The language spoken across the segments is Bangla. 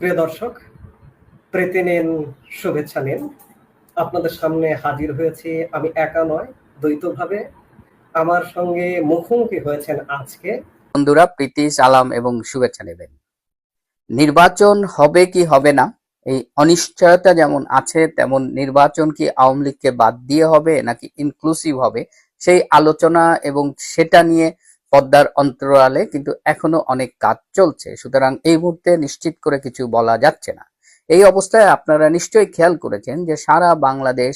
প্রিয় দর্শক, প্রীতি নিন, শুভেচ্ছা নিন। আপনাদের সামনে হাজির হয়েছি আমি একা নয়, দ্বৈতভাবে। আমার সঙ্গে মুখোমুখি হয়েছেন আজকে বন্ধুরা, প্রীতি, সালাম এবং শুভেচ্ছা নেবেন। নির্বাচন হবে কি হবে না, এই অনিশ্চয়তা যেমন আছে, তেমন নির্বাচন কি আওয়ামী লীগকে বাদ দিয়ে হবে নাকি ইনক্লুসিভ হবে, সেই আলোচনা এবং সেটা নিয়ে পর্দার অন্তরালে কিন্তু এখনো অনেক কাজ চলছে। সুতরাং এই মুহূর্তে নিশ্চিত করে কিছু বলা যাচ্ছে না। এই অবস্থায় আপনারা নিশ্চয়ই খেয়াল করেছেন যে সারা বাংলাদেশ,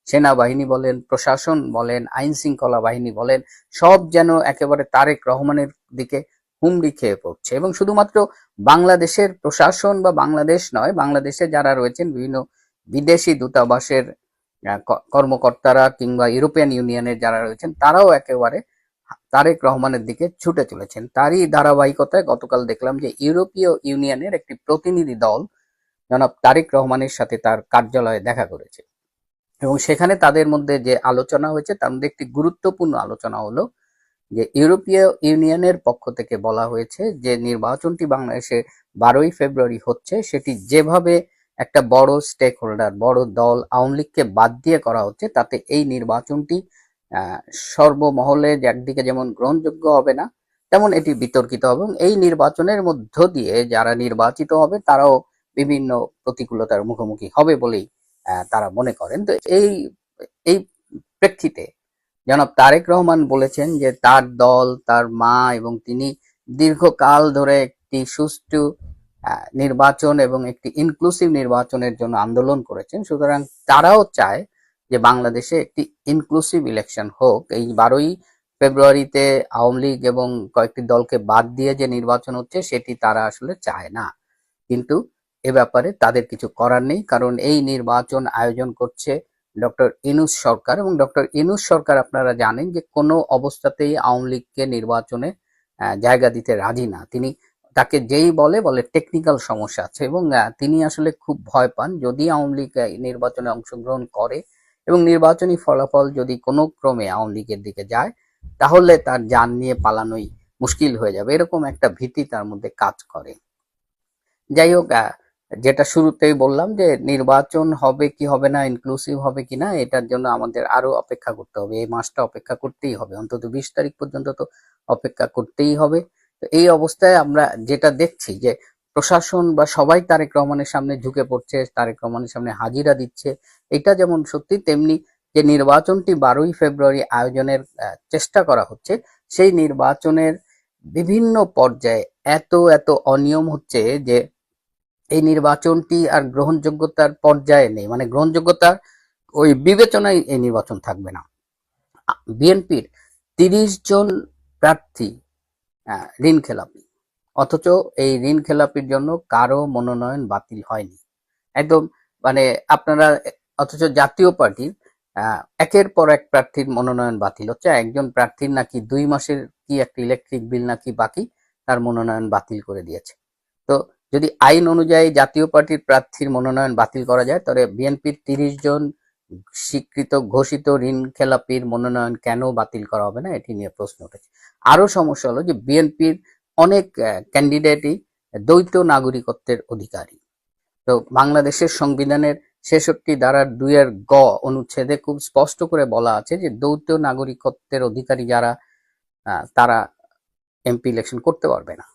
সেনাবাহিনী বলেন, প্রশাসন বলেন, আইন শৃঙ্খলা বাহিনী বলেন, সব যেন একেবারে তারেক রহমানের দিকে হুমড়ি খেয়ে পড়ছে। এবং শুধুমাত্র বাংলাদেশের প্রশাসন বা বাংলাদেশ নয়, বাংলাদেশে যারা রয়েছেন বিভিন্ন বিদেশি দূতাবাসের কর্মকর্তারা কিংবা ইউরোপিয়ান ইউনিয়নের যারা রয়েছেন, তারাও একেবারে তারেক রহমানের দিকে ছুটে চলেছেন। তারই ধারাবাহিকতায় গতকাল দেখলাম যে ইউরোপীয় ইউনিয়নের একটি প্রতিনিধি দল জনাব তারেক রহমানের সাথে তার কার্যালয়ে দেখা করেছে। এবং সেখানে তাদের মধ্যে যে আলোচনা হয়েছে তার মধ্যে একটি গুরুত্বপূর্ণ আলোচনা হলো যে ইউরোপীয় ইউনিয়নের পক্ষ থেকে বলা হয়েছে যে নির্বাচনটি বাংলাদেশে 12ই ফেব্রুয়ারি হচ্ছে, সেটি যেভাবে একটা বড় স্টেক হোল্ডার, বড় দল আওয়ামী লীগকে বাদ দিয়ে করা হচ্ছে, তাতে এই নির্বাচনটি সর্বমহলে একদিকে যেমন গ্রহণযোগ্য হবে না, তেমন এটি বিতর্কিত হবে। এবং এই নির্বাচনের মধ্য দিয়ে যারা নির্বাচিত হবে তারাও বিভিন্ন প্রতিকূলতার মুখোমুখি হবে বলেই তারা মনে করেন। তো এই এই প্রেক্ষিতে জনাব তারেক রহমান বলেছেন যে তার দল, তার মা এবং তিনি দীর্ঘকাল ধরে একটি সুষ্ঠু নির্বাচন এবং একটি ইনক্লুসিভ নির্বাচনের জন্য আন্দোলন করেছেন। সুতরাং তারাও চায় যে বাংলাদেশে একটি ইনক্লুসিভ ইলেকশন হোক। এই 12ই ফেব্রুয়ারিতে আওয়ামী লীগ এবং কয়েকটি দলকে বাদ দিয়ে যে নির্বাচন হচ্ছে সেটি তারা আসলে চায় না। কিন্তু এ ব্যাপারে তাদের কিছু করার নেই, কারণ এই নির্বাচন আয়োজন করছে ডক্টর ইউনূস সরকার। এবং ডক্টর ইউনূস সরকার, আপনারা জানেন যে কোনো অবস্থাতেই আওয়ামী লীগকে নির্বাচনে জায়গা দিতে রাজি না। তিনি তাকে যেই বলে টেকনিক্যাল সমস্যা আছে, এবং তিনি আসলে খুব ভয় পান যদি আওয়ামী লীগ নির্বাচনে অংশগ্রহণ করে এবং নির্বাচনী ফলাফল যদি কোনো ক্রমে আওয়ামী লীগের দিকে যায়, তাহলে তার জান নিয়ে পালানোই মুশকিল হয়ে যাবে, এরকম একটা ভীতি তার মধ্যে কাজ করে। যাই হোক, যেটা শুরুতেই বললাম যে নির্বাচন হবে কি হবে না, ইনক্লুসিভ হবে কিনা, এটার জন্য আমাদের আরো অপেক্ষা করতে হবে। এই মাসটা অপেক্ষা করতেই হবে, অন্তত 20 তারিখ পর্যন্ত তো অপেক্ষা করতেই হবে। তো এই অবস্থায় আমরা যেটা দেখছি যে প্রশাসন বা সবাই তারেক রহমানের সামনে ঝুঁকে পড়ছে, তারেক রহমানের সামনে হাজিরা দিচ্ছে। এটা যেমন সত্যি, তেমনি যে নির্বাচনটি 12ই ফেব্রুয়ারি আয়োজনের চেষ্টা করা হচ্ছে, সেই নির্বাচনের বিভিন্ন পর্যায়ে এত এত অনিয়ম হচ্ছে যে এই নির্বাচনটি আর গ্রহণযোগ্যতার পর্যায়ে নেই, মানে গ্রহণযোগ্যতার ওই বিবেচনায় এই নির্বাচন থাকবে না। বিএনপির 30 জন প্রার্থী ঋণ খেলাপি, অথচ এই ঋণ খেলাপির জন্য কারো মনোনয়ন বাতিল হয়নি। একদম মানে আপনারা, অথচ জাতীয় পার্টির একের পর এক প্রার্থীর মনোনয়ন বাতিল হচ্ছে। একজন প্রার্থীর নাকি 2 মাসের কি একটা ইলেকট্রিক বিল নাকি বাকি, তার মনোনয়ন বাতিল করে দিয়েছে। তো যদি আইন অনুযায়ী জাতীয় পার্টির প্রার্থীর মনোনয়ন বাতিল করা যায়, তাহলে বিএনপির 30 জন স্বীকৃত ঘোষিত ঋণ খেলাপির মনোনয়ন কেন বাতিল করা হবে না, এটি নিয়ে প্রশ্ন উঠেছে। আরো সমস্যা হলো যে বিএনপির অনেক ক্যান্ডিডেটই দ্বৈত নাগরিকত্বের অধিকারী। তো বাংলাদেশের সংবিধানের 66 ধারার 2 গ অনুচ্ছেদে খুব স্পষ্ট করে বলা আছে যে দ্বৈত নাগরিকত্বের অধিকারী যারা, তারা এমপি ইলেকশন করতে পারবে না।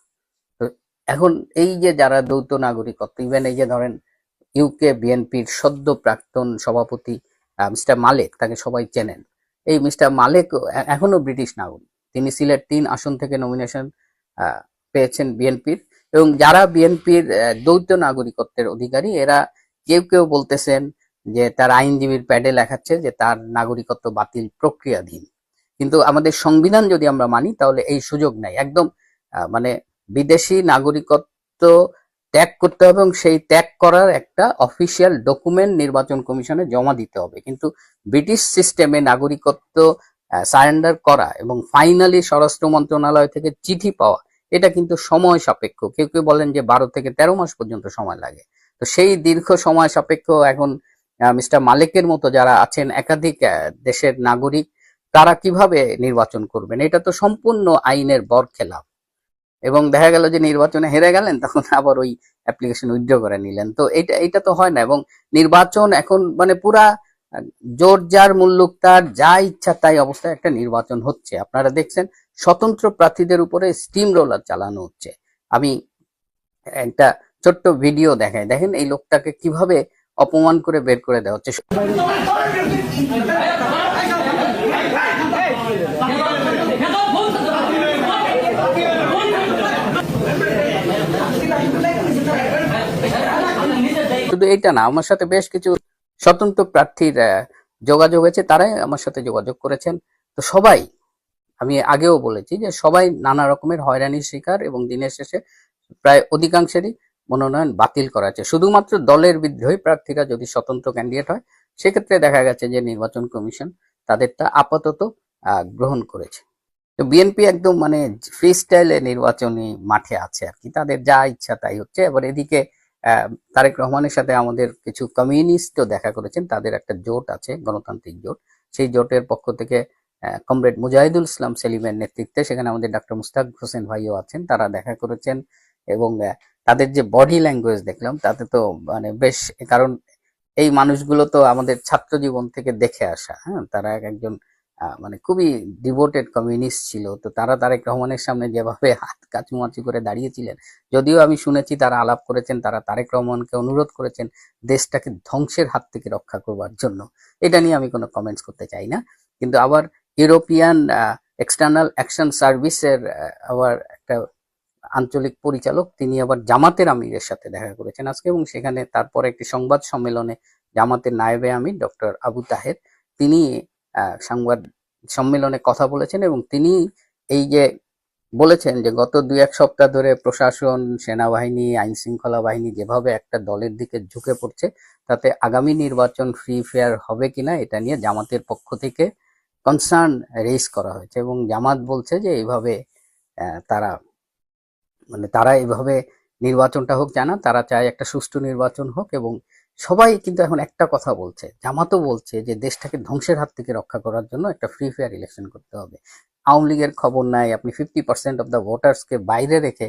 তো এখন এই যে যারা দ্বৈত নাগরিকত্ব, ইভেন এই যে ধরেন ইউকে বিএনপির সদ্য প্রাক্তন সভাপতি মিস্টার মালেক, তাকে সবাই চেনেন। এই মিস্টার মালেক এখনো ব্রিটিশ নাগরিক। তিনি সিলেট 3 আসন থেকে নমিনেশন পেয়েছেন বিএনপির। এবং যারা বিএনপির দ্বৈত নাগরিকত্বের অধিকারী, এরা কেউ কেউ বলতেছেন যে তার আইনজীবীর প্যাডে লেখাচ্ছে যে তার নাগরিকত্ব বাতিল প্রক্রিয়াধীন। কিন্তু আমাদের সংবিধান যদি আমরা মানি, তাহলে এই সুযোগ নাই। একদম মানে বিদেশি নাগরিকত্ব ত্যাগ করতে হবে এবং সেই ত্যাগ করার একটা অফিসিয়াল ডকুমেন্ট নির্বাচন কমিশনে জমা দিতে হবে। কিন্তু ব্রিটিশ সিস্টেমে নাগরিকত্ব সারেন্ডার করা এবং ফাইনালি স্বরাষ্ট্র মন্ত্রণালয় থেকে চিঠি পাওয়া, এটা কিন্তু সময় সাপেক্ষ। কেউ কেউ বলেন যে 12 থেকে 13 মাস পর্যন্ত সময় লাগে। তো সেই দীর্ঘ সময় সাপেক্ষ এখন মিস্টার মালিকের মতো যারা আছেন একাধিক দেশের নাগরিক, তারা কিভাবে নির্বাচন করবেন? এটা তো সম্পূর্ণ আইনের বরখেলাপ। এবং দেখা গেল যে নির্বাচনে হেরে গেলেন, তখন আবার ওই অ্যাপ্লিকেশন উইথড্র করে নিলেন। তো এটা তো হয় না। এবং নির্বাচন এখন মানে পুরা জোর যার মুল্লুক তার, যা ইচ্ছা তাই অবস্থায় একটা নির্বাচন হচ্ছে। আপনারা দেখছেন স্বতন্ত্র প্রার্থীদের উপরে স্টিম রোলার চালানো হচ্ছে। আমি একটা ছোট্ট ভিডিও দেখাই, দেখেন এই লোকটাকে কিভাবে অপমান করে বের করে দেওয়া হচ্ছে। শুধু এটা না, আমার সাথে বেশ কিছু স্বতন্ত্র প্রার্থীর যোগাযোগ হয়েছে, তারাই আমার সাথে যোগাযোগ করেছেন। তো সবাই, আমি আগেও বলেছি যে সবাই নানা রকমের হয়রানির শিকার, এবং দিনের শেষে প্রায় অধিকাংশেরই মনোনয়ন বাতিল করা হয়েছে। শুধুমাত্র দলের বিদ্রোহী প্রার্থীরা যদি স্বতন্ত্র ক্যান্ডিডেট হয়, সেক্ষেত্রে দেখা গেছে যে নির্বাচন কমিশন তাদেরটা আপাতত গ্রহণ করেছে। তো বিএনপি একদম মানে ফ্রি স্টাইলে নির্বাচনী মাঠে আছে আর কি, তাদের যা ইচ্ছা তাই হচ্ছে। এবার এদিকে তারেক রহমানের সাথে আমাদের কিছু কমিউনিস্টও দেখা করেছেন, তাদের একটা জোট আছে, গণতান্ত্রিক জোট। সেই জোটের পক্ষ থেকে কমরেড মুজাহিদুল ইসলাম সেলিমের নেতৃত্বে সেখানে আমাদের ডক্টর মুস্তাক হোসেন ভাইও আছেন, তারা দেখা করেছেন। এবং তাদের যে বডি ল্যাঙ্গুয়েজ দেখলাম তাতে তো মানে বেশ, কারণ এই মানুষগুলো তো আমাদের ছাত্র জীবন থেকে দেখে আসা, হ্যাঁ, তারা একজন মানে খুবই ডিভোটেড কমিউনিস্ট ছিল। তো তারা তারেক রহমানের সামনে যেভাবে হাত কাচুমাচু করে দাঁড়িয়েছিলেন, যদিও আমি শুনেছি তারা আলাপ করেছেন, তারা তারেক রহমানকে অনুরোধ করেছেন দেশটাকে ধ্বংসের হাত থেকে রক্ষা করবার জন্য। এটা নিয়ে আমি কোনো কমেন্টস করতে চাই না। কিন্তু আবার ইউরোপিয়ান এক্সটার্নাল অ্যাকশন সার্ভিসের আবার একটা আঞ্চলিক পরিচালক, তিনি আবার জামাতের আমিরের সাথে দেখা করেছেন আজকে, এবং সেখানে তারপরে একটি সংবাদ সম্মেলনে জামাতের নায়েবে আমির ডক্টর আবু তাহের, তিনি সংবাদ সম্মেলনে কথা বলেছেন। এবং তিনি এই যে বলেছেন যে গত 2-1 সপ্তাহ ধরে প্রশাসন, সেনাবাহিনী, আইন শৃঙ্খলা বাহিনী যেভাবে একটা দলের দিকে ঝুঁকে পড়ছে, তাতে আগামী নির্বাচন ফ্রি ফেয়ার হবে কিনা এটা নিয়ে জামাতের পক্ষ থেকে কনসার্ন রেজ করা হয়েছে। এবং জামাত বলছে যে এইভাবে তারা তারা এইভাবে নির্বাচনটা হোক জানা, তারা চায় একটা সুষ্ঠু নির্বাচন হোক। এবং সবাই কিন্তু এখন একটা কথা বলছে, জামাতও বলছে যে দেশটাকে ধ্বংসের হাত থেকে রক্ষা করার জন্য একটা ফ্রি ফেয়ার ইলেকশন করতে হবে। আওয়ামী লীগের খবর নাই, আপনি 50% অফ দ্য ভোটার্সকে বাইরে রেখে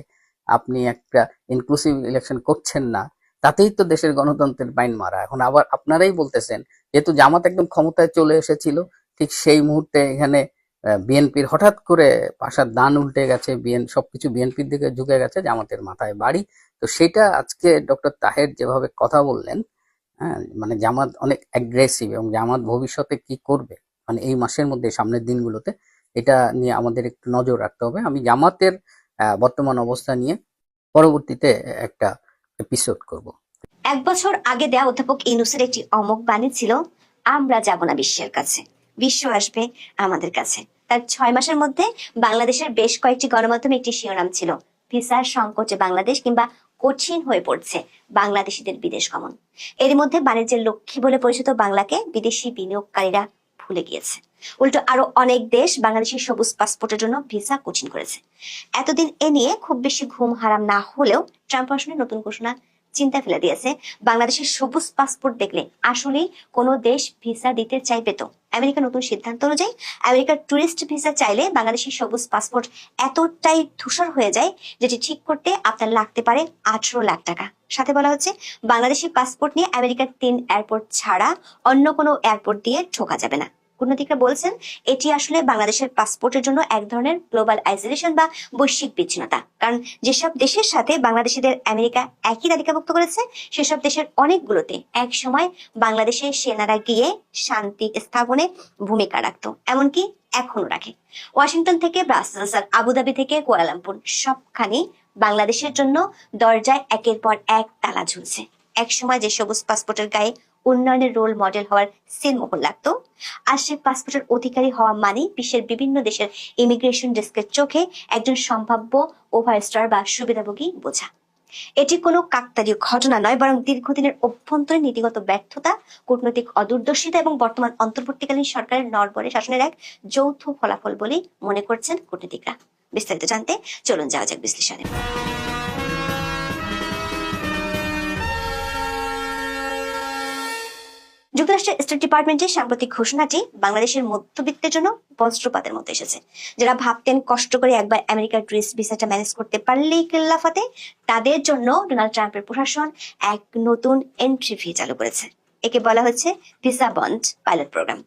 আপনি একটা ইনক্লুসিভ ইলেকশন করছেন না, তাতেই তো দেশের গণতন্ত্রের বাইন মারা। এখন আবার আপনারাই বলতেছেন, যেহেতু জামাত একদম ক্ষমতায় চলে এসেছিল, ঠিক সেই মুহূর্তে এখানে বিএনপির হঠাৎ করে পাশার দান উল্টে গেছে, সবকিছু বিএনপির দিকে ঝুঁকে গেছে, জামাতের মাথায় বাড়ি। তো সেটা আজকে ডক্টর তাহের যেভাবে কথা বললেন, হ্যাঁ, মানে জামাত অনেক অ্যাগ্রেসিভ, এবং জামাত ভবিষ্যতে কি করবে মানে এই মাসের মধ্যে, সামনের দিনগুলোতে, এটা নিয়ে আমাদের একটু নজর রাখতে হবে। আমি জামাতের বর্তমান অবস্থা নিয়ে পরবর্তীতে একটা এপিসোড করব। 1 বছর আগে দেয়া অধ্যাপক ইউনূসের একটি অমোঘ বাণী ছিল, আমরা যাব না বিশ্বের কাছে, বিশ্ব আসবে আমাদের কাছে। তার 6 মাসের মধ্যে বাংলাদেশের বেশ কয়েকটি গণমাধ্যমে একটি শিরোনাম ছিল, ভিসার সংকটে বাংলাদেশ, কিংবা কঠিন হয়ে পড়ছে বাংলাদেশিদের বিদেশ গমন। এর মধ্যে বাণিজ্যের লক্ষ্মী বলে পরিচিত বাংলাকে বিদেশি বিনিয়োগকারীরা ভুলে গিয়েছে। উল্টো আরো অনেক দেশ বাংলাদেশের সবুজ পাসপোর্টের জন্য ভিসা কঠিন করেছে। এতদিন এ নিয়ে খুব বেশি ঘুম হারাম না হলেও ট্রাম্প প্রশাসনের নতুন ঘোষণা চিন্তা ফেলে দিয়েছে। বাংলাদেশের সবুজ পাসপোর্ট দেখলে আসলেই কোনো দেশ ভিসা দিতে চাইবে তো? আমেরিকার নতুন সিদ্ধান্ত অনুযায়ী আমেরিকার টুরিস্ট ভিসা চাইলে বাংলাদেশের সবুজ পাসপোর্ট এতটাই ধূসর হয়ে যায়, যেটি ঠিক করতে আপনার লাগতে পারে 18 লাখ টাকা। সাথে বলা হচ্ছে, বাংলাদেশি পাসপোর্ট নিয়ে আমেরিকার 3 এয়ারপোর্ট ছাড়া অন্য কোনো এয়ারপোর্ট দিয়ে ঢোকা যাবে না। কূটনীতিকরা বলছেন, এটি আসলে বাংলাদেশের পাসপোর্টের জন্য এক ধরনের গ্লোবাল আইসোলেশন বা বৈশ্বিক বিচ্ছিন্নতা। কারণ যেসব দেশের সাথে বাংলাদেশিদের আমেরিকা একই তালিকাভুক্ত করেছে, সেসব দেশের অনেকগুলোতে এক সময় বাংলাদেশের সেনারা গিয়ে শান্তি স্থাপনে ভূমিকা রাখত, এমনকি এখনো রাখে। ওয়াশিংটন থেকে ব্রাসেলস আর আবুধাবি থেকে কুয়ালালামপুর, সবখানে বাংলাদেশের জন্য দরজায় একের পর এক তালা ঝুলছে। এক সময় যে সবুজ পাসপোর্টের গায়ে উন্নয়নের রোল মডেল হওয়ার সিলমোহর লাগতো, আর সে পাসপোর্টের অধিকারী হওয়া মানে বিশ্বের বিভিন্ন দেশের ইমিগ্রেশন ডেস্কের চোখে একজন সম্ভাব্য ওভারস্টার বা সুবিধাভোগী বোঝা। এটি কোনো কাকতালীয় ঘটনা নয়, বরং দীর্ঘদিনের অভ্যন্তরীণ নীতিগত ব্যর্থতা, কূটনৈতিক অদূরদর্শিতা এবং বর্তমান অন্তর্বর্তীকালীন সরকারের নড়বড়ে শাসনের এক যৌথ ফলাফল বলেই মনে করছেন কূটনীতিকরা। বিস্তারিত জানতে চলুন যাওয়া যাক বিশ্লেষণে। যুক্তরাষ্ট্রের স্টেট ডিপার্টমেন্টের সাম্প্রতিক ঘোষণাটি বাংলাদেশের মধ্যবিত্তের জন্য বজ্রপাতের মতো এসেছে। যারা ভাবতেন কষ্ট করে একবার আমেরিকার টুরিস্ট ভিসাটা ম্যানেজ করতে পারলেই কেল্লাফাতে, তাদের জন্য ডোনাল্ড ট্রাম্পের প্রশাসন এক নতুন এন্ট্রি ফি চালু করেছে। একে বলা হচ্ছে ভিসা বন্ড পাইলট প্রোগ্রাম।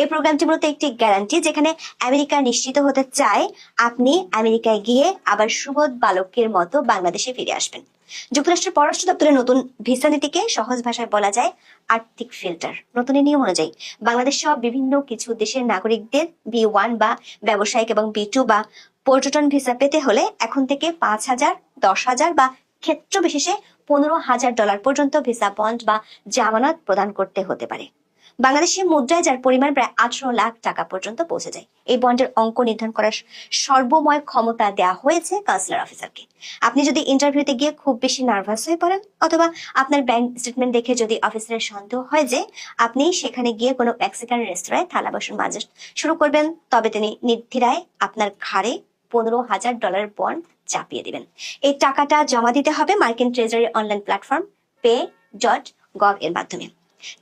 এই প্রোগ্রামটি মূলত একটি গ্যারান্টি, যেখানে আমেরিকা নিশ্চিত হতে চায় আপনি আমেরিকায় গিয়ে আবার সুবোধ বালকের মতো বাংলাদেশে ফিরে আসবেন। যুক্তরাষ্ট্রের পররাষ্ট্র দপ্তরের নতুন ভিসা নীতিকে সহজ ভাষায় বলা যায় আর্থিক ফিল্টার। নতুন এই নিয়ম অনুযায়ী বাংলাদেশ সহ বিভিন্ন কিছু দেশের নাগরিকদের B1 বা ব্যবসায়িক এবং B2 বা পর্যটন ভিসা পেতে হলে এখন থেকে 5,000, 10,000 বা ক্ষেত্র বিশেষে $15,000 পর্যন্ত ভিসা বন্ড বা জামানত প্রদান করতে হতে পারে। বাংলাদেশের মুদ্রায় যার পরিমাণ প্রায় 18 লাখ টাকা পর্যন্ত পৌঁছে যায়। এই বন্ডের অঙ্ক নির্ধারণ করার সর্বময় ক্ষমতা দেওয়া হয়েছে কাউন্সিলর অফিসারকে। আপনি যদি ইন্টারভিউতে গিয়ে খুব বেশি নার্ভাস হয়ে পড়েন, অথবা আপনার ব্যাংক স্টেটমেন্ট দেখে যদি অফিসারের সন্দেহ হয় যে আপনি সেখানে গিয়ে কোনো মেক্সিকান রেস্তোরাঁয় থালা বাসন মাজা শুরু করবেন, তবে তিনি নির্দ্বিধায় আপনার ঘাড়ে $15,000 বন্ড চাপিয়ে দিবেন। এই টাকাটা জমা দিতে হবে মার্কিন ট্রেজারি অনলাইন প্ল্যাটফর্ম pay.gov এর মাধ্যমে।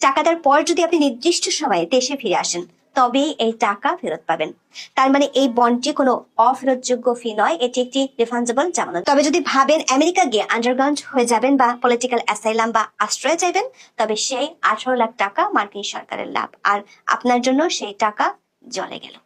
টাকা দেওয়ার পর যদি আপনি নির্দিষ্ট সময়ে দেশে ফিরে আসেন, তবেই এই টাকা ফেরত পাবেন। তার মানে এই বন্ডটি কোনো অফেরতযোগ্য ফি নয়, এটি একটি রিফান্ডেবল জামানত। তবে যদি ভাবেন আমেরিকা গিয়ে আন্ডারগ্রাউন্ড হয়ে যাবেন বা পলিটিক্যাল অ্যাসাইলাম বা আশ্রয় চাইবেন, তবে সেই 18 লাখ টাকা মার্কিন সরকারের লাভ, আর আপনার জন্য সেই টাকা জলে গেল।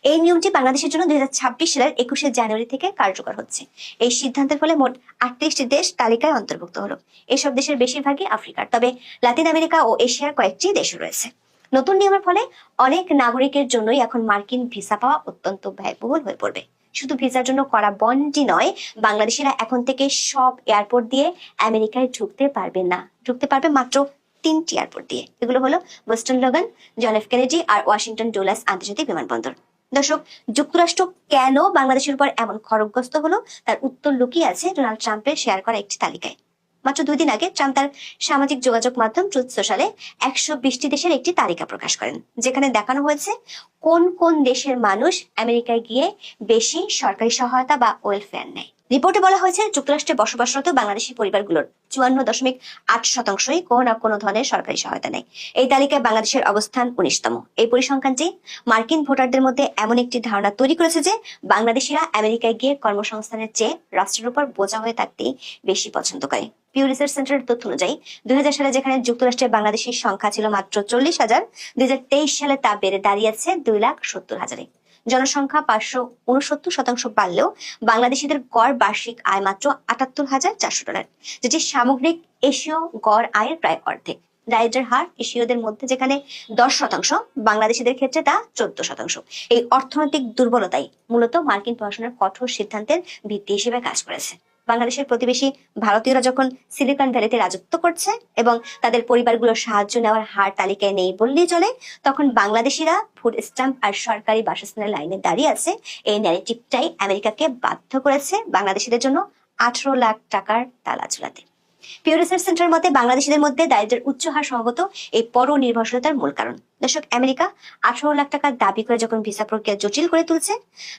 এই নিয়মটি বাংলাদেশের জন্য 2026 সালের 21শে জানুয়ারি থেকে কার্যকর হচ্ছে। এই সিদ্ধান্তের ফলে মোট 38টি দেশ তালিকায় অন্তর্ভুক্ত হলো। এসব দেশের বেশিরভাগই আফ্রিকার, তবে লাতিন আমেরিকা ও এশিয়ার কয়েকটি দেশও রয়েছে। নতুন নিয়মের ফলে অনেক নাগরিকের জন্যই এখন মার্কিন ভিসা পাওয়া অত্যন্ত ব্যয়বহুল হয়ে পড়বে। শুধু ভিসার জন্য করা বন্ডই নয়, বাংলাদেশিরা এখন থেকে সব এয়ারপোর্ট দিয়ে আমেরিকায় ঢুকতে পারবে না। ঢুকতে পারবে মাত্র 3টি এয়ারপোর্ট দিয়ে। এগুলো হলো Boston Logan, John F Kennedy আর ওয়াশিংটন ডুলাস আন্তর্জাতিক বিমানবন্দর। দর্শক, যুক্তরাষ্ট্র কেন বাংলাদেশের উপর এমন খড়গগ্রস্ত হলো তার উত্তর লুকিয়ে আছে ডোনাল্ড ট্রাম্পের শেয়ার করা একটি তালিকায়। মাত্র 2 দিন আগে ট্রাম্প তার সামাজিক যোগাযোগ মাধ্যম ট্রুথ সোশ্যালে 120টি দেশের একটি তালিকা প্রকাশ করেন, যেখানে দেখানো হয়েছে কোন কোন দেশের মানুষ আমেরিকায় গিয়ে বেশি সরকারি সহায়তা বা ওয়েলফেয়ার নেয়। রিপোর্টে বলা হয়েছে যুক্তরাষ্ট্রে বসবাসরত বাংলাদেশি পরিবারগুলোর 54.8%ই কোনো না কোনো ধরনের সরকারি সহায়তা নেয়। এই তালিকায় বাংলাদেশের অবস্থান 19তম। এই পরিসংখ্যানটি মার্কিন ভোটারদের মধ্যে এমন একটি ধারণা তৈরি করেছে যে বাংলাদেশিরা আমেরিকায় গিয়ে কর্মসংস্থানের চেয়ে রাষ্ট্রের উপর বোঝা হয়ে থাকতেই বেশি পছন্দ করে। পিউ রিসার্চ সেন্টারের তথ্য অনুযায়ী 2000 সালে যেখানে যুক্তরাষ্ট্রে বাংলাদেশের সংখ্যা ছিল মাত্র 40,000, 2023 সালে তা বেড়ে দাঁড়িয়েছে 2,70,000-এ। জনসংখ্যা 569% বাড়লেও বাংলাদেশিদের গড় বার্ষিক আয় মাত্র $78,400, যেটি সামগ্রিক এশীয় গড় আয়ের প্রায় অর্ধেক। দারিদ্র্যের হার এশীয়দের মধ্যে যেখানে 10%, বাংলাদেশিদের ক্ষেত্রে তা 14%। এই অর্থনৈতিক দুর্বলতাই মূলত মার্কিন প্রশাসনের কঠোর সিদ্ধান্তের ভিত্তি হিসেবে কাজ করেছে। বাংলাদেশের প্রতিবেশী ভারতীয়রা যখন সিলিকন ভ্যালিতে রাজত্ব করছে এবং তাদের পরিবারগুলোর সাহায্য নেওয়ার হার তালিকায় নেই বললেই চলে, তখন বাংলাদেশিরা ফুড স্ট্যাম্প আর সরকারি বাসস্থানের লাইনে দাঁড়িয়ে আছে। এই ন্যারেটিভটাই আমেরিকাকে বাধ্য করেছে বাংলাদেশিদের জন্য 18 লাখ টাকার তালা ঝুলাতে। পিউ রিসার্চ সেন্টারের মতে বাংলাদেশিদের মধ্যে দারিদ্র্যের উচ্চ হার সম্ভবত এই পর নির্ভরশীলতার মূল কারণ। দর্শক, আমেরিকা 18 লাখ টাকা দাবি করে যখন ভিসা প্রক্রিয়া জটিল করে তুলছে,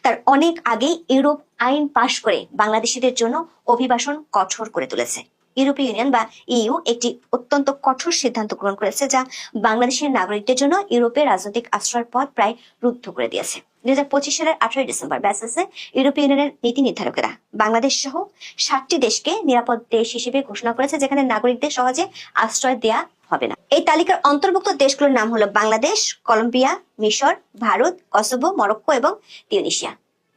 তার অনেক আগেই ইউরোপ আইন পাশ করে বাংলাদেশিদের জন্য অভিবাসন কঠোর করে তুলেছে। ইউরোপীয় ইউনিয়ন বা ইইউ একটি অত্যন্ত কঠোর সিদ্ধান্ত গ্রহণ করেছে, যা বাংলাদেশের নাগরিকদের জন্য ইউরোপের রাজনৈতিক আশ্রয়ের পথ প্রায় রুদ্ধ করে দিয়েছে। 2025 সালের 18 ডিসেম্বর ব্রাসেলসে ইউরোপীয় ইউনিয়নের নীতি নির্ধারকেরা বাংলাদেশ সহ 7টি দেশকে নিরাপদ দেশ হিসেবে ঘোষণা করেছে, যেখানে নাগরিকদের সহজে আশ্রয় দেয়া হবে না। এই তালিকার অন্তর্ভুক্ত দেশগুলোর নাম হলো বাংলাদেশ, কলম্বিয়া, মিশর, ভারত, কসোভো, মরক্কো এবং তিউনিসিয়া।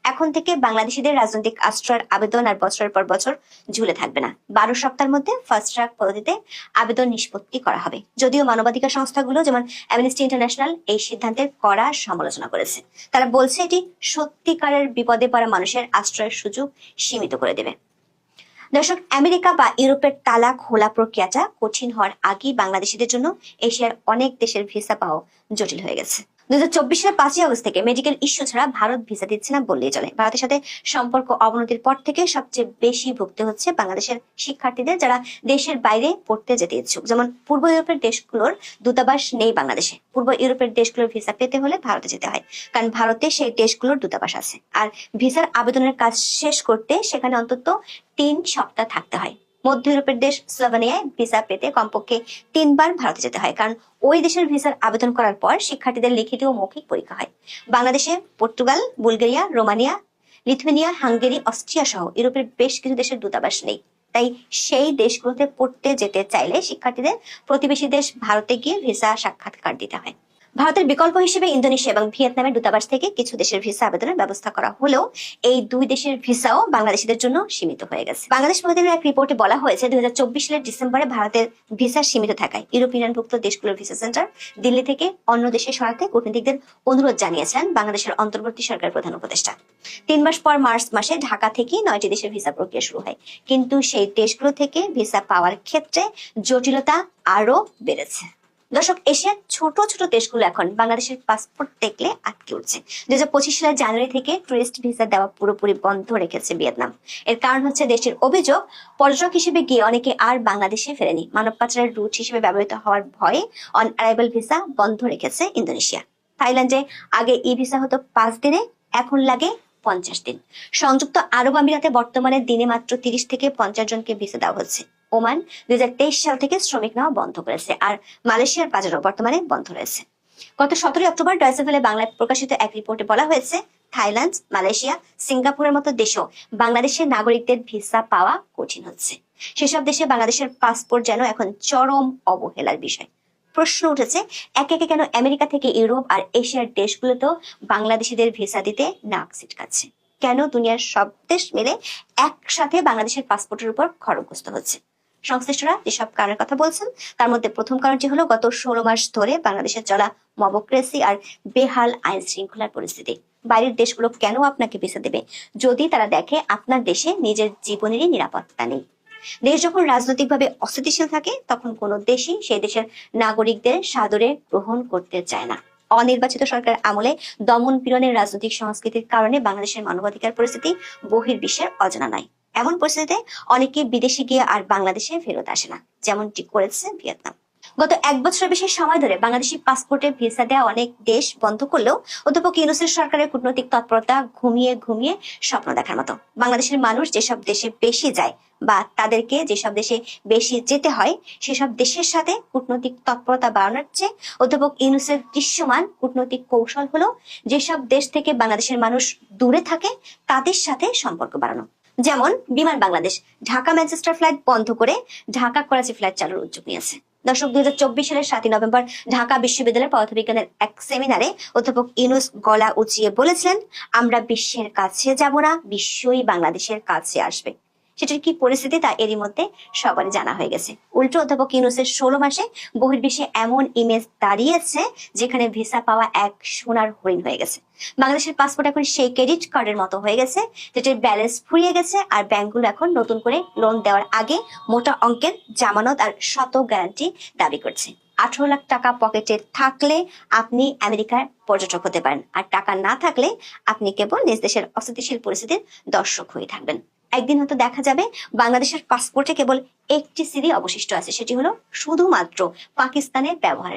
এখন থেকে বাংলাদেশিদের রাজনৈতিক আশ্রয়ের আবেদন আর বছরের পর বছর ঝুলে থাকবে না। 12 সপ্তাহের মধ্যে ফাস্ট ট্র্যাক পদ্ধতিতে আবেদন নিষ্পত্তি করা হবে। যদিও মানবাধিকার সংস্থাগুলো যেমন অ্যামনেস্টি ইন্টারন্যাশনাল এই সিদ্ধান্তের কড়া সমালোচনা করেছে। তারা বলছে এটি সত্যিকারের বিপদে পড়া মানুষের আশ্রয়ের সুযোগ সীমিত করে দেবে। দর্শক, আমেরিকা বা ইউরোপের তালা খোলা প্রক্রিয়াটা কঠিন হওয়ার আগেই বাংলাদেশিদের জন্য এশিয়ার অনেক দেশের ভিসা পাওয়া জটিল হয়ে গেছে। 2024 সালের 5 আগস্ট থেকে মেডিকেল ইস্যু ছাড়া ভারত ভিসা দিচ্ছে না বললেই চলে। ভারতের সাথে সম্পর্ক অবনতির পর থেকে সবচেয়ে বেশি ভুগতে হচ্ছে বাংলাদেশের শিক্ষার্থীদের, যারা দেশের বাইরে পড়তে যেতে ইচ্ছুক। যেমন পূর্ব ইউরোপের দেশগুলোর দূতাবাস নেই বাংলাদেশে। পূর্ব ইউরোপের দেশগুলোর ভিসা পেতে হলে ভারতে যেতে হয়, কারণ ভারতে সেই দেশগুলোর দূতাবাস আছে। আর ভিসার আবেদনের কাজ শেষ করতে সেখানে অন্তত 3 সপ্তাহ থাকতে হয়। মধ্য ইউরোপের দেশ স্লোভেনিয়ায় ভিসা পেতে কমপক্ষে 3 বার ভারতে যেতে হয়, কারণ ওই দেশের ভিসার আবেদন করার পর শিক্ষার্থীদের লিখিত ও মৌখিক পরীক্ষা হয়। বাংলাদেশে Portugal, Bulgaria, Romania, Lithuania, Hungary, Austria সহ ইউরোপের বেশ কিছু দেশের দূতাবাস নেই। তাই সেই দেশগুলোতে পড়তে যেতে চাইলে শিক্ষার্থীদের প্রতিবেশী দেশ ভারতে গিয়ে ভিসা সাক্ষাৎকার দিতে হয়। ভারতের বিকল্প হিসেবে ইন্দোনেশিয়া এবং ভিয়েতনামের দূতাবাস থেকে কিছু দেশের ভিসা আবেদনের ব্যবস্থা করা হলেও এই 2 দেশের ভিসাও বাংলাদেশিদের জন্য সীমিত হয়ে গেছে। বাংলাদেশ প্রতিদিনের এক রিপোর্টে বলা হয়েছে 2024 সালের ডিসেম্বরে ভারতের ভিসা সীমিত থাকায় ইউরোপিয়ানভুক্ত দেশগুলোর ভিসা সেন্টার দিল্লি থেকে অন্য দেশে সরাতে কূটনীতিকদের অনুরোধ জানিয়েছেন বাংলাদেশের অন্তর্বর্তী সরকার প্রধান উপদেষ্টা। 3 মাস পর মার্চ মাসে ঢাকা থেকে 9টি দেশের ভিসা প্রক্রিয়া শুরু হয়, কিন্তু সেই দেশগুলো থেকে ভিসা পাওয়ার ক্ষেত্রে জটিলতা আরো বেড়েছে। দর্শক, এশিয়ার ছোট ছোট দেশগুলো এখন বাংলাদেশের পাসপোর্ট দেখলে আটকে উঠছে। 2025 সালের জানুয়ারি থেকে টুরিস্ট ভিসা দেওয়া পুরোপুরি বন্ধ রেখেছে ভিয়েতনাম। এর কারণ হচ্ছে দেশের অভিযোগ, পর্যটক হিসেবে গিয়ে অনেকে আর বাংলাদেশে ফেরেনি। মানব পাচারের রুট হিসেবে ব্যবহৃত হওয়ার ভয়ে অন অ্যারাইভাল ভিসা বন্ধ রেখেছে ইন্দোনেশিয়া। থাইল্যান্ডে আগে ই ভিসা হতো 5 দিনে, এখন লাগে 50 দিন। সংযুক্ত আরব আমিরাতে বর্তমানে দিনে মাত্র 30 থেকে 50 জনকে ভিসা দেওয়া হচ্ছে। ওমান 2023 সাল থেকে শ্রমিক নেওয়া বন্ধ করেছে, আর মালয়েশিয়ার বাজারও বর্তমানে বন্ধ রয়েছে। গত 17 অক্টোবর ডয়েচে ভেলে বাংলায় প্রকাশিত এক রিপোর্টে বলা হয়েছে, থাইল্যান্ড, মালয়েশিয়া, সিঙ্গাপুরের মতো দেশেও বাংলাদেশের নাগরিকদের ভিসা পাওয়া কঠিন হচ্ছে। সেসব দেশে বাংলাদেশের পাসপোর্ট যেন এখন চরম অবহেলার বিষয়। প্রশ্ন উঠেছে, একে একে কেন আমেরিকা থেকে ইউরোপ আর এশিয়ার দেশগুলোতেও বাংলাদেশিদের ভিসা দিতে নাক ছিটকাচ্ছে? কেন দুনিয়ার সব দেশ মিলে একসাথে বাংলাদেশের পাসপোর্টের উপর খড়গহস্ত হচ্ছে? সংশ্লিষ্টরা যেসব কারণের কথা বলছেন তার মধ্যে প্রথম কারণটি হলো গত 16 মাস ধরে বাংলাদেশে চলা মবক্রেসি আর বেহাল আইন শৃঙ্খলার পরিস্থিতি। বাইরের দেশগুলো কেন আপনাকে ভিসা দেবে যদি তারা দেখে আপনার দেশে নিজের জীবনেরই নিরাপত্তা নেই? দেশ যখন রাজনৈতিকভাবে অস্থিতিশীল থাকে তখন কোনো দেশই সেই দেশের নাগরিকদের সাদরে গ্রহণ করতে চায় না। অনির্বাচিত সরকার আমলে দমন পীড়নের রাজনৈতিক সংস্কৃতির কারণে বাংলাদেশের মানবাধিকার পরিস্থিতি বহির্বিশ্বের অজানা নয়। এমন পরিস্থিতিতে অনেকে বিদেশে গিয়ে আর বাংলাদেশে ফেরত আসে না, যেমনটি করেছে ভিয়েতনাম। গত 1 বছরের বেশি সময় ধরে বাংলাদেশি পাসপোর্টে ভিসা দেওয়া অনেক দেশ বন্ধ করলেও অধ্যাপক ইউনূসের সরকারের কূটনৈতিক তৎপরতা ঘুমিয়ে ঘুমিয়ে স্বপ্ন দেখার মতো। বাংলাদেশের মানুষ যেসব দেশে বেশি যায় বা তাদেরকে যেসব দেশে বেশি যেতে হয় সেসব দেশের সাথে কূটনৈতিক তৎপরতা বাড়ানোর চেয়ে অধ্যাপক ইউনূসের দৃশ্যমান কূটনৈতিক কৌশল হলো যেসব দেশ থেকে বাংলাদেশের মানুষ দূরে থাকে তাদের সাথে সম্পর্ক বাড়ানো। যেমন বিমান বাংলাদেশ ঢাকা ম্যানচেস্টার ফ্লাইট বন্ধ করে ঢাকা করাচি ফ্লাইট চালুর উদ্যোগ নিয়েছে। দর্শক, 2024 সালের 7 নভেম্বর ঢাকা বিশ্ববিদ্যালয়ের পদার্থবিজ্ঞানের এক সেমিনারে অধ্যাপক ইউনূস গলা উঁচিয়ে বলেছিলেন, আমরা বিশ্বের কাছে যাব না, বিশ্বই বাংলাদেশের কাছে আসবে। সেটার কি পরিস্থিতি তা এরই মধ্যে সবারই জানা হয়ে গেছে। উল্টো অধ্যাপক ইউনূসের 16 মাসে বহির্বিশ্বে এমন ইমেজ দাঁড়িয়েছে যেখানে ভিসা পাওয়া এক সোনার হরিণ হয়ে গেছে। বাংলাদেশের পাসপোর্ট এখন সেই ক্রেডিট কার্ডের মতো হয়ে গেছে যেটির ব্যালেন্স ফুরিয়ে গেছে, আর ব্যাংকগুলো এখন নতুন করে লোন দেওয়ার আগে মোটা অঙ্কের জামানত আর শত গ্যারান্টি দাবি করছে। 18 লাখ টাকা পকেটে থাকলে আপনি আমেরিকার পর্যটক হতে পারেন, আর টাকা না থাকলে আপনি কেবল নিজ দেশের অস্থিতিশীল পরিস্থিতির দর্শক হয়ে থাকবেন। একদিন হয়তো দেখা যাবে বাংলাদেশের পাসপোর্টে কেবল একটি সিরি অবশিষ্ট আছে, সেটি হলো শুধুমাত্র পাকিস্তানের ব্যবহারের